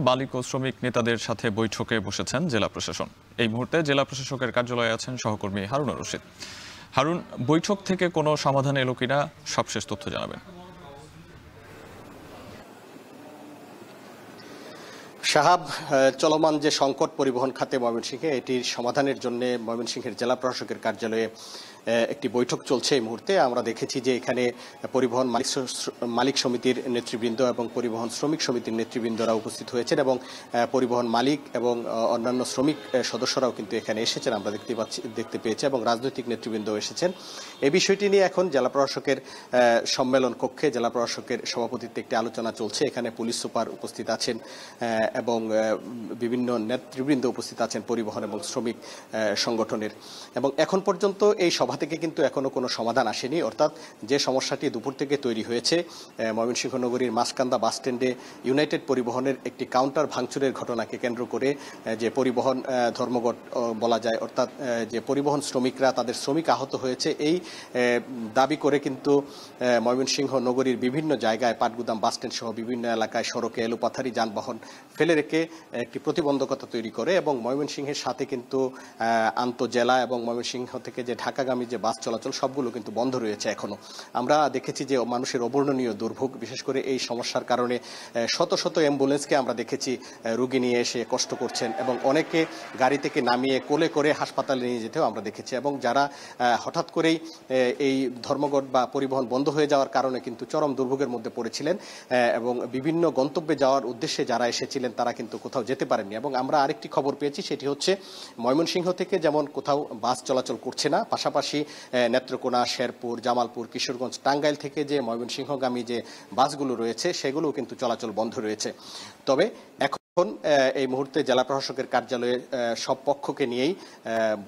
মালিক ও শ্রমিক নেতাদের সাথে বৈঠকে বসেছেন জেলা প্রশাসন। এই মুহূর্তে জেলা প্রশাসকের কার্যালয়ে আছেন সহকর্মী হারুনুর রশিদ। হারুন, বৈঠক থেকে কোনো সমাধান এলো কিনা সবশেষ তথ্য জানাবেন। শাহাব, চলমান যে সংকট পরিবহন খাতে ময়মনসিংহে, এটির সমাধানের জন্য ময়মনসিংহের জেলা প্রশাসকের কার্যালয়ে একটি বৈঠক চলছে এই মুহূর্তে। আমরা দেখেছি যে এখানে পরিবহন মালিক সমিতির নেতৃবৃন্দ এবং পরিবহন শ্রমিক সমিতির নেতৃবৃন্দরা উপস্থিত হয়েছেন এবং পরিবহন মালিক এবং অন্যান্য শ্রমিক সদস্যরাও কিন্তু এখানে এসেছেন, আমরা দেখতে পেয়েছি, এবং রাজনৈতিক নেতৃবৃন্দ এসেছেন। এই বিষয়টি নিয়ে এখন জেলা প্রশাসকের সম্মেলন কক্ষে জেলা প্রশাসকের সভাপতিত্বে একটি আলোচনা চলছে। এখানে পুলিশ সুপার উপস্থিত আছেন এবং বিভিন্ন নেতৃবৃন্দ উপস্থিত আছেন পরিবহন এবং শ্রমিক সংগঠনের। এবং এখন পর্যন্ত এই সভা থেকে কিন্তু এখনো কোনো সমাধান আসেনি। অর্থাৎ যে সমস্যাটি দুপুর থেকে তৈরি হয়েছে, ময়মনসিংহ নগরীর মাসকান্দা বাস স্ট্যান্ডে ইউনাইটেড পরিবহনের একটি কাউন্টার ভাঙচুরের ঘটনাকে কেন্দ্র করে যে পরিবহন ধর্মঘট বলা যায়, অর্থাৎ যে পরিবহন শ্রমিকরা তাদের শ্রমিক আহত হয়েছে, এই দাবি করে কিন্তু ময়মনসিংহ নগরীর বিভিন্ন জায়গায় পাটগুদাম বাস স্ট্যান্ড সহ বিভিন্ন এলাকায় সড়কে এলোপাথারি যানবাহন ফেলে রেখে একটি প্রতিবন্ধকতা তৈরি করে এবং ময়মনসিংহের সাথে কিন্তু আন্তঃজেলা এবং ময়মনসিংহ থেকে যে ঢাকাগামী যে বাস চলাচল সবগুলো কিন্তু বন্ধ রয়েছে এখনো। আমরা দেখেছি যে মানুষের অবর্ণনীয় দুর্ভোগ, বিশেষ করে এই সমস্যার কারণে শত শত অ্যাম্বুলেন্সকে আমরা দেখেছি রোগী নিয়ে এসে কষ্ট করছেন এবং অনেকে গাড়ি থেকে নামিয়ে কোলে করে হাসপাতালে নিয়ে যেতেও আমরা দেখেছি। এবং যারা হঠাৎ করেই এই ধর্মঘট বা পরিবহন বন্ধ হয়ে যাওয়ার কারণে কিন্তু চরম দুর্ভোগের মধ্যে পড়েছিলেন এবং বিভিন্ন গন্তব্যে যাওয়ার উদ্দেশ্যে যারা এসেছিলেন তারা কিন্তু কোথাও যেতে পারেননি। এবং আমরা আরেকটি খবর পেয়েছি, সেটি হচ্ছে ময়মনসিংহ থেকে যেমন কোথাও বাস চলাচল করছে না, পাশাপাশি নেত্রকোনা, শেরপুর, জামালপুর, কিশোরগঞ্জ, টাঙ্গাইল থেকে যে ময়মনসিংহগামী যে বাসগুলো রয়েছে সেগুলোও কিন্তু চলাচল বন্ধ রয়েছে। তবে এখন এই মুহূর্তে জেলা প্রশাসকের কার্যালয়ে সব পক্ষকে নিয়েই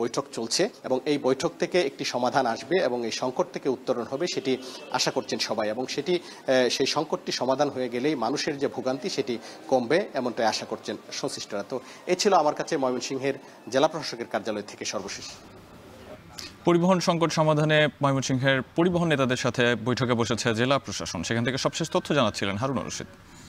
বৈঠক চলছে এবং এই বৈঠক থেকে একটি সমাধান আসবে এবং এই সংকট থেকে উত্তরণ হবে সেটি আশা করছেন সবাই। এবং সেই সংকটটি সমাধান হয়ে গেলেই মানুষের যে ভোগান্তি সেটি কমবে, এমনটাই আশা করছেন সংশ্লিষ্টরা। তো এ ছিল আমার কাছে ময়মনসিংহের জেলা প্রশাসকের কার্যালয় থেকে সর্বশেষ। পরিবহন সংকট সমাধানে ময়মনসিংহের পরিবহন নেতাদের সাথে বৈঠকে বসেছে জেলা প্রশাসন। সেখান থেকে সবশেষ তথ্য জানাচ্ছিলেন হারুনুর রশিদ।